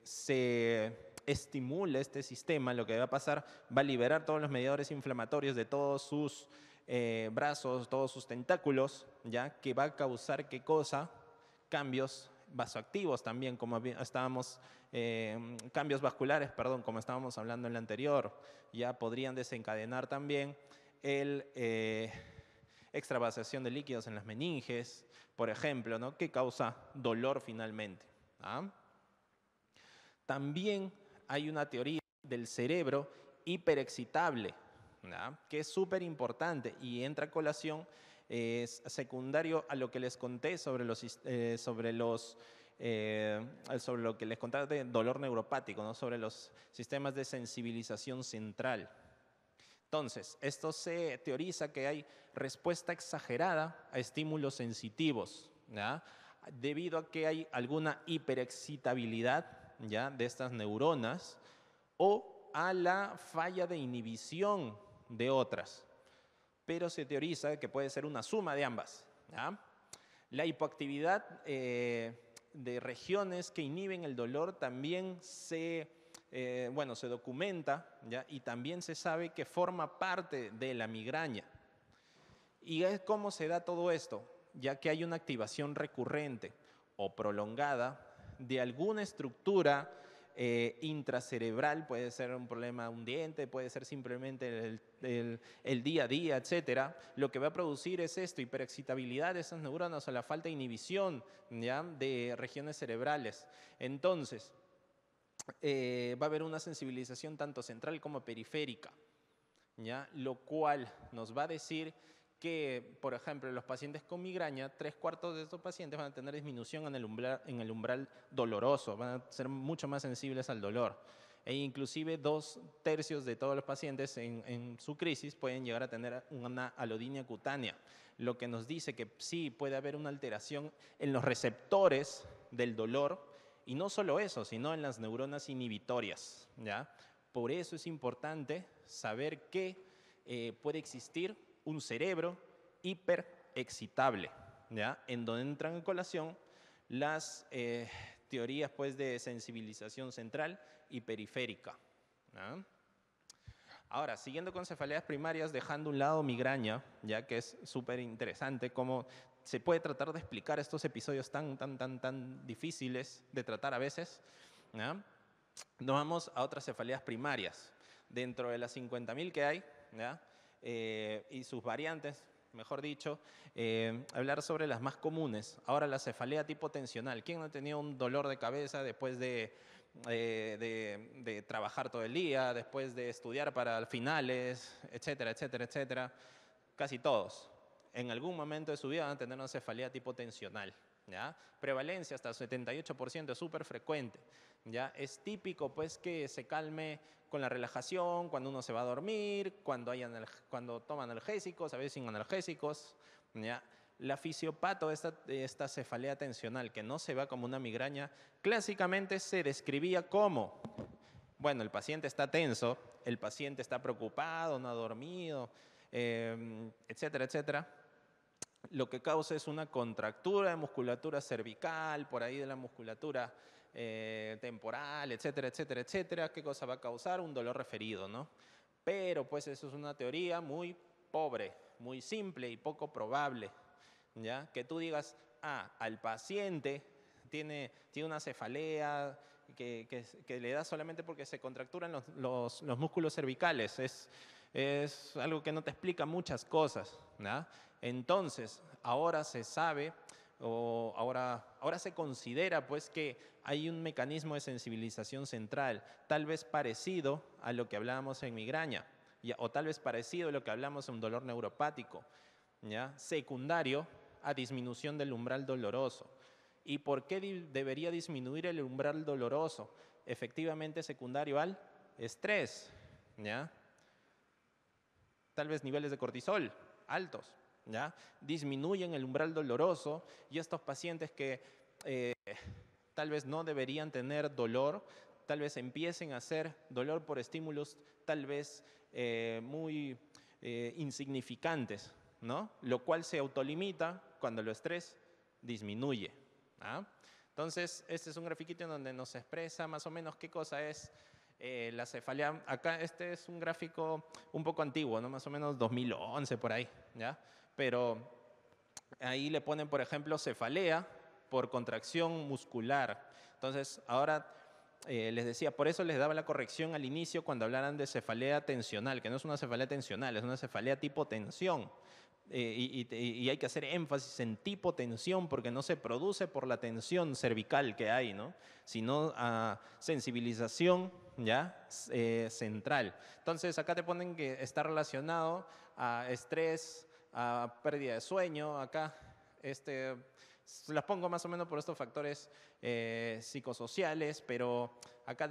se estimula este sistema, lo que va a pasar, va a liberar todos los mediadores inflamatorios de todos sus brazos, todos sus tentáculos, ¿ya? Que va a causar, ¿qué cosa? Cambios vasoactivos también, como estábamos, cambios vasculares, perdón, como estábamos hablando en la anterior, ya podrían desencadenar también el extravasación de líquidos en las meninges, por ejemplo, ¿no? Que causa dolor finalmente, ¿ah? También hay una teoría del cerebro hiperexcitable, ¿ya? Que es súper importante y entra a colación, es secundario a lo que les conté sobre lo que les contaba de dolor neuropático, ¿no? Sobre los sistemas de sensibilización central. Entonces, esto se teoriza que hay respuesta exagerada a estímulos sensitivos, ¿ya? Debido a que hay alguna hiperexcitabilidad, ¿ya? De estas neuronas o a la falla de inhibición de otras. Pero se teoriza que puede ser una suma de ambas, ¿ya? La hipoactividad de regiones que inhiben el dolor también se documenta, ¿ya? Y también se sabe que forma parte de la migraña. ¿Y cómo se da todo esto? Ya que hay una activación recurrente o prolongada de alguna estructura intracerebral, puede ser un problema, un diente, puede ser simplemente el día a día, etcétera. Lo que va a producir es esto, hiperexcitabilidad de esas neuronas o la falta de inhibición, ¿ya? De regiones cerebrales. Entonces, va a haber una sensibilización tanto central como periférica, ¿ya? Lo cual nos va a decir que, por ejemplo, los pacientes con migraña, 3/4 de estos pacientes van a tener disminución en el umbral doloroso, van a ser mucho más sensibles al dolor. E inclusive 2/3 de todos los pacientes en su crisis pueden llegar a tener una alodinia cutánea, lo que nos dice que sí puede haber una alteración en los receptores del dolor, y no solo eso, sino en las neuronas inhibitorias, ¿ya? Por eso es importante saber que puede existir un cerebro hiperexcitable, ¿ya? En donde entran en colación las teorías pues de sensibilización central y periférica. ¿No? Ahora, siguiendo con cefaleas primarias, dejando a un lado migraña, ya que es súper interesante cómo se puede tratar de explicar estos episodios tan difíciles de tratar a veces, ¿ya? Nos vamos a otras cefaleas primarias. Dentro de las 50.000 que hay, ¿ya? Y sus variantes, mejor dicho, hablar sobre las más comunes. Ahora, la cefalea tipo tensional. ¿Quién no ha tenido un dolor de cabeza después de trabajar todo el día, después de estudiar para finales, etcétera, etcétera, etcétera? Casi todos. En algún momento de su vida van a tener una cefalea tipo tensional. ¿Ya? Prevalencia hasta el 78%, es súper frecuente. ¿Ya? Es típico pues que se calme con la relajación, cuando uno se va a dormir, cuando toma analgésicos, a veces sin analgésicos. ¿Ya? La fisiopato de esta cefalea tensional, que no se va como una migraña, clásicamente se describía como, bueno, el paciente está tenso, el paciente está preocupado, no ha dormido, etcétera, etcétera. Lo que causa es una contractura de musculatura cervical, por ahí de la musculatura temporal, etcétera, etcétera, etcétera. ¿Qué cosa va a causar? Un dolor referido, ¿no? Pero pues eso es una teoría muy pobre, muy simple y poco probable, ¿ya? Que tú digas, al paciente tiene una cefalea que le da solamente porque se contracturan los músculos cervicales. Es algo que no te explica muchas cosas, ¿ya? Entonces, ahora se sabe, o ahora se considera pues que hay un mecanismo de sensibilización central, tal vez parecido a lo que hablábamos en migraña, o tal vez parecido a lo que hablamos en un dolor neuropático, ¿ya? Secundario a disminución del umbral doloroso. ¿Y por qué debería disminuir el umbral doloroso? Efectivamente secundario al estrés, ¿ya? Tal vez niveles de cortisol altos, ¿ya? Disminuyen el umbral doloroso y estos pacientes que tal vez no deberían tener dolor, tal vez empiecen a hacer dolor por estímulos tal vez muy insignificantes, ¿no? Lo cual se autolimita cuando el estrés disminuye. ¿Ah? Entonces, este es un grafiquito en donde nos expresa más o menos qué cosa es la cefalea. Acá este es un gráfico un poco antiguo, ¿no? Más o menos 2011 por ahí, ¿ya? Pero ahí le ponen, por ejemplo, cefalea por contracción muscular. Entonces, ahora les decía, por eso les daba la corrección al inicio cuando hablaran de cefalea tensional, que no es una cefalea tensional, es una cefalea tipo tensión. Y hay que hacer énfasis en tipo tensión porque no se produce por la tensión cervical que hay, ¿no? Sino a sensibilización ¿ya? Central. Entonces acá te ponen que está relacionado a estrés, a pérdida de sueño. Acá las pongo más o menos por estos factores psicosociales, pero acá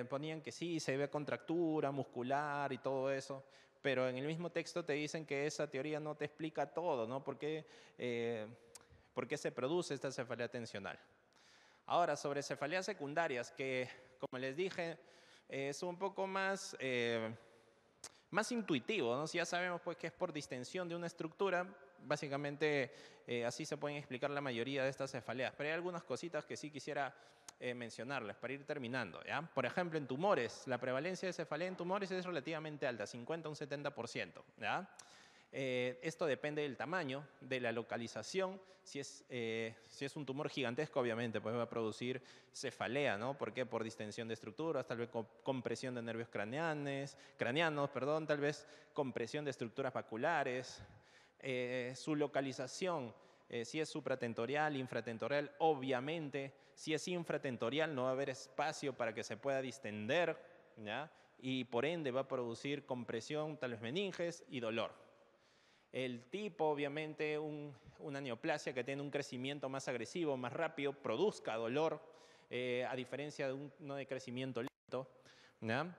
ponían que sí, se ve contractura muscular y todo eso. Pero en el mismo texto te dicen que esa teoría no te explica todo, ¿no? ¿Por qué se produce esta cefalea tensional? Ahora, sobre cefaleas secundarias, que como les dije, es un poco más intuitivo, ¿no? Si ya sabemos pues, que es por distensión de una estructura, básicamente así se pueden explicar la mayoría de estas cefaleas. Pero hay algunas cositas que sí quisiera mencionarles para ir terminando, ¿ya? Por ejemplo, en tumores, la prevalencia de cefalea en tumores es relativamente alta, 50 a un 70%, ¿ya? Esto depende del tamaño, de la localización. Si es un tumor gigantesco, obviamente, pues va a producir cefalea, ¿no? ¿Por qué? Por distensión de estructuras, tal vez compresión de nervios craneanos, tal vez compresión de estructuras vasculares. Su localización, si es supratentorial, infratentorial, obviamente, si es infratentorial no va a haber espacio para que se pueda distender, ¿ya? Y por ende va a producir compresión, tal vez meninges y dolor. El tipo, obviamente, una neoplasia que tiene un crecimiento más agresivo, más rápido, produzca dolor, a diferencia de uno de crecimiento lento, ¿ya?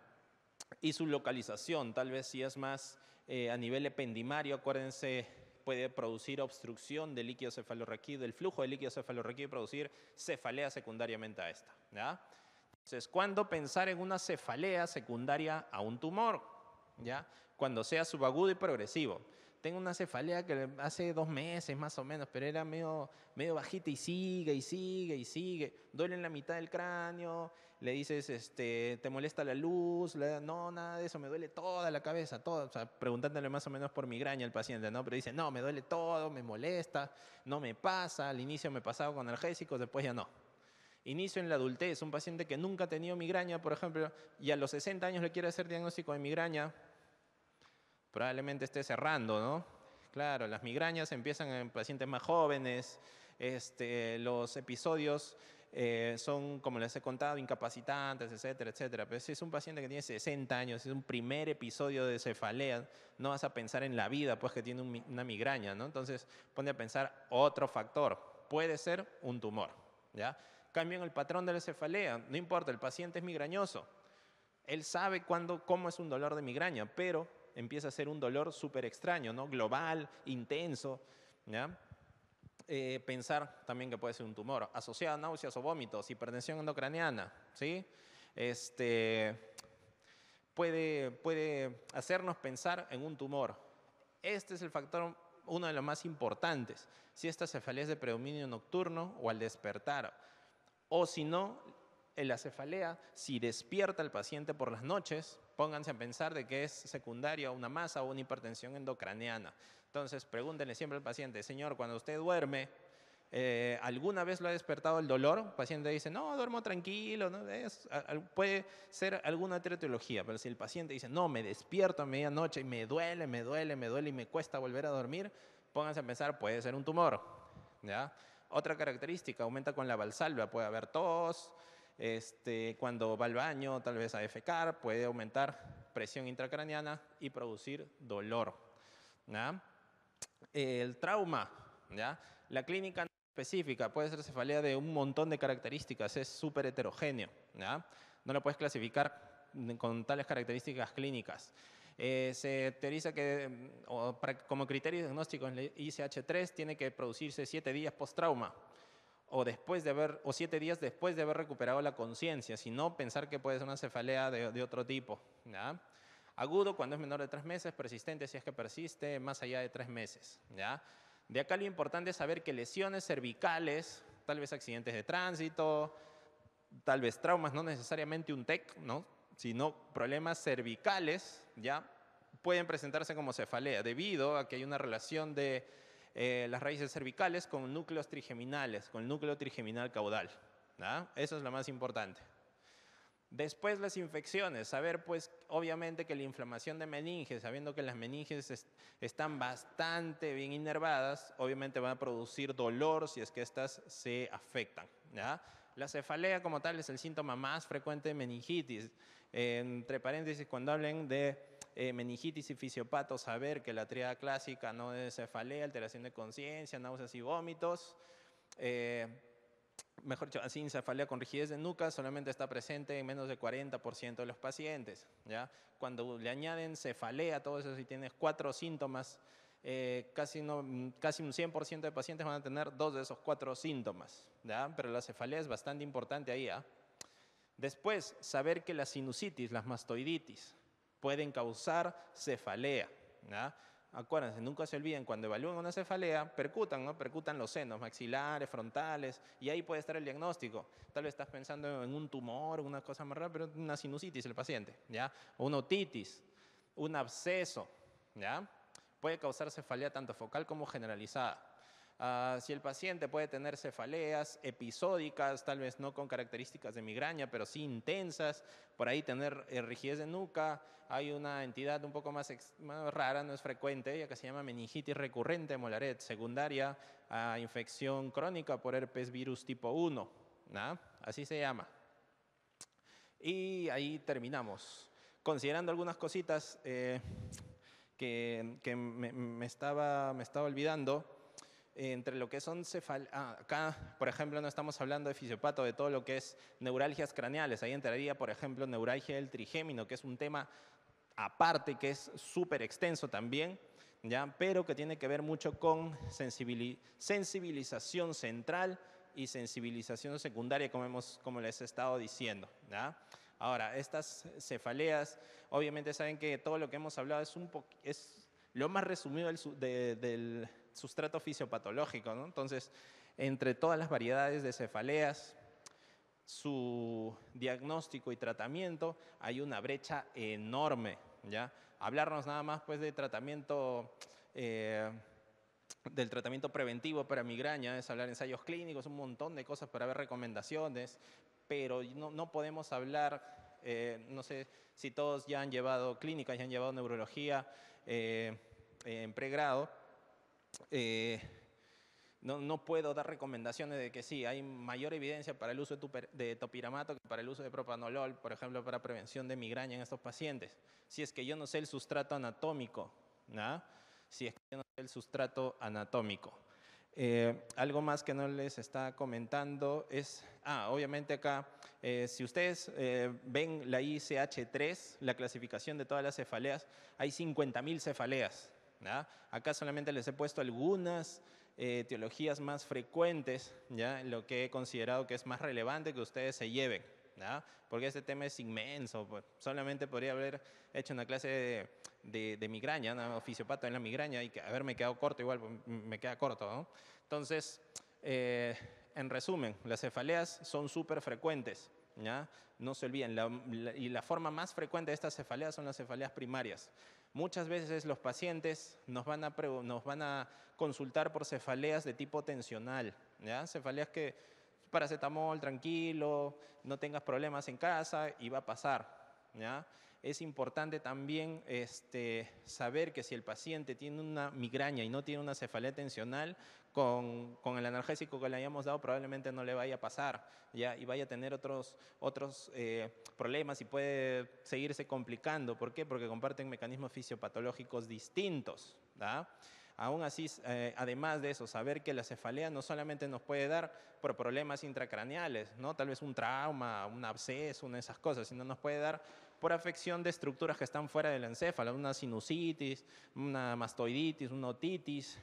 Y su localización, tal vez si es más a nivel ependimario, acuérdense, puede producir obstrucción del líquido cefalorraquídeo, del flujo de líquido cefalorraquídeo y producir cefalea secundariamente a esta, ¿ya? Entonces, ¿cuándo pensar en una cefalea secundaria a un tumor? ¿Ya? Cuando sea subagudo y progresivo. tengo una cefalea que hace 2 meses más o menos, pero era medio bajita y sigue, y sigue, y sigue. Duele en la mitad del cráneo, le dices, ¿te molesta la luz? No, nada de eso, me duele toda la cabeza, todo. O sea, preguntándole más o menos por migraña al paciente, ¿no? Pero dice, no, me duele todo, me molesta, no me pasa, al inicio me pasaba con analgésicos, después ya no. Inicio en la adultez, un paciente que nunca ha tenido migraña, por ejemplo, y a los 60 años le quiere hacer diagnóstico de migraña, probablemente esté cerrando, ¿no? Claro, las migrañas empiezan en pacientes más jóvenes, los episodios son, como les he contado, incapacitantes, etcétera, etcétera. Pero si es un paciente que tiene 60 años, es un primer episodio de cefalea, no vas a pensar en la vida, pues que tiene una migraña, ¿no? Entonces, pone a pensar otro factor. Puede ser un tumor, ¿ya? Cambio en el patrón de la cefalea, no importa, el paciente es migrañoso. Él sabe cómo es un dolor de migraña, pero empieza a ser un dolor súper extraño, ¿no? Global, intenso, ¿ya? Pensar también que puede ser un tumor, asociado a náuseas o vómitos, hipertensión endocraniana, ¿sí? Puede hacernos pensar en un tumor. Este es el factor, uno de los más importantes, si esta cefalea es de predominio nocturno o al despertar, o si no, en la cefalea, si despierta el paciente por las noches, pónganse a pensar de que es secundaria a una masa o una hipertensión endocraniana. Entonces, pregúntenle siempre al paciente, señor, cuando usted duerme, ¿alguna vez lo ha despertado el dolor? El paciente dice, no, duermo tranquilo, ¿no? Puede ser alguna otra etiología, pero si el paciente dice, no, me despierto a medianoche y me duele y me cuesta volver a dormir, pónganse a pensar, puede ser un tumor, ¿ya? Otra característica, aumenta con la valsalva, puede haber tos, cuando va al baño, tal vez a defecar, puede aumentar presión intracraniana y producir dolor, ¿ya? El trauma, ¿ya? La clínica específica puede ser cefalea de un montón de características, es súper heterogéneo, ¿ya? No lo puedes clasificar con tales características clínicas. Se teoriza que como criterio diagnóstico en el ICH3 tiene que producirse 7 días post-trauma o 7 días después de haber recuperado la conciencia, si no pensar que puede ser una cefalea de otro tipo, ¿ya? Agudo cuando es menor de 3 meses, persistente si es que persiste más allá de 3 meses, ¿ya? De acá lo importante es saber que lesiones cervicales, tal vez accidentes de tránsito, tal vez traumas, no necesariamente un TEC, ¿no? Sino problemas cervicales, ¿ya? Pueden presentarse como cefalea debido a que hay una relación de las raíces cervicales con núcleos trigeminales, con el núcleo trigeminal caudal, ¿ya? Eso es lo más importante. Después las infecciones, saber pues obviamente que la inflamación de meninges, sabiendo que las meninges están bastante bien inervadas, obviamente van a producir dolor si es que estas se afectan, ¿ya? La cefalea como tal es el síntoma más frecuente de meningitis. Entre paréntesis, cuando hablen de meningitis y fisiopato, saber que la tríada clásica no es cefalea, alteración de conciencia, náuseas y vómitos. Mejor dicho, así cefalea con rigidez de nuca solamente está presente en menos del 40% de los pacientes, ¿ya? Cuando le añaden cefalea, todo eso, si tienes 4 síntomas, casi un 100% de pacientes van a tener 2 de esos 4 síntomas, ¿ya? Pero la cefalea es bastante importante ahí, ¿ya? Después, saber que la sinusitis, las mastoiditis, pueden causar cefalea, ¿ya? Acuérdense, nunca se olviden, cuando evalúen una cefalea, percutan, ¿no? Percutan los senos maxilares, frontales, y ahí puede estar el diagnóstico. Tal vez estás pensando en un tumor, una cosa más rara, pero una sinusitis el paciente, ¿ya? O una otitis, un absceso, ¿ya? Puede causar cefalea tanto focal como generalizada. Si el paciente puede tener cefaleas episódicas, tal vez no con características de migraña, pero sí intensas, por ahí tener rigidez de nuca, hay una entidad un poco más rara, no es frecuente, ya que se llama meningitis recurrente molaret, secundaria a infección crónica por herpes virus tipo 1, ¿no? Así se llama. Y ahí terminamos. Considerando algunas cositas que me estaba olvidando, entre lo que son acá, por ejemplo, no estamos hablando de fisiopato, de todo lo que es neuralgias craneales. Ahí entraría, por ejemplo, neuralgia del trigémino, que es un tema aparte, que es súper extenso también, ¿ya? Pero que tiene que ver mucho con sensibilización central y sensibilización secundaria, como les he estado diciendo, ¿ya? Ahora, estas cefaleas, obviamente saben que todo lo que hemos hablado es lo más resumido del sustrato fisiopatológico, ¿no? Entonces, entre todas las variedades de cefaleas, su diagnóstico y tratamiento, hay una brecha enorme, ¿ya? Hablarnos nada más pues de tratamiento, del tratamiento preventivo para migraña, es hablar de ensayos clínicos, un montón de cosas para ver recomendaciones, pero no podemos hablar, no sé si todos ya han llevado clínica, ya han llevado neurología en pregrado, no puedo dar recomendaciones de que sí, hay mayor evidencia para el uso de topiramato que para el uso de propanolol, por ejemplo, para prevención de migraña en estos pacientes. Si es que yo no sé el sustrato anatómico, ¿no? Si es que yo no sé el sustrato anatómico. Algo más que no les está comentando es, obviamente acá, si ustedes ven la ICH3, la clasificación de todas las cefaleas, hay 50.000 cefaleas, ¿ya? Acá solamente les he puesto algunas etiologías más frecuentes, ¿ya? Lo que he considerado que es más relevante que ustedes se lleven, ¿ya? Porque este tema es inmenso, pues, solamente podría haber hecho una clase de migraña, ¿no? Fisiopata en la migraña y haberme quedado corto, igual me queda corto, ¿no? Entonces, en resumen, las cefaleas son súper frecuentes, ¿ya? No se olviden, y la forma más frecuente de estas cefaleas son las cefaleas primarias. Muchas veces los pacientes nos van a consultar por cefaleas de tipo tensional, ¿ya? Cefaleas que paracetamol, tranquilo, no tengas problemas en casa y va a pasar, ¿ya? Es importante también saber que si el paciente tiene una migraña y no tiene una cefalea tensional, con el analgésico que le hayamos dado probablemente no le vaya a pasar, ¿ya? Y vaya a tener otros problemas y puede seguirse complicando. ¿Por qué? Porque comparten mecanismos fisiopatológicos distintos, ¿ya? Aún así, además de eso, saber que la cefalea no solamente nos puede dar por problemas intracraneales, ¿no? Tal vez un trauma, un absceso, una de esas cosas, sino nos puede dar por afección de estructuras que están fuera del encéfalo, una sinusitis, una mastoiditis, una otitis,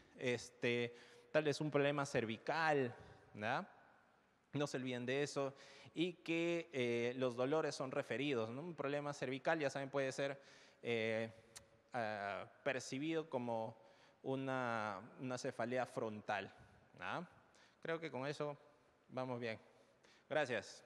tal vez un problema cervical, ¿no? No se olviden de eso. Y que los dolores son referidos, ¿no? Un problema cervical, ya saben, puede ser percibido como una cefalea frontal, ¿no? Creo que con eso vamos bien. Gracias.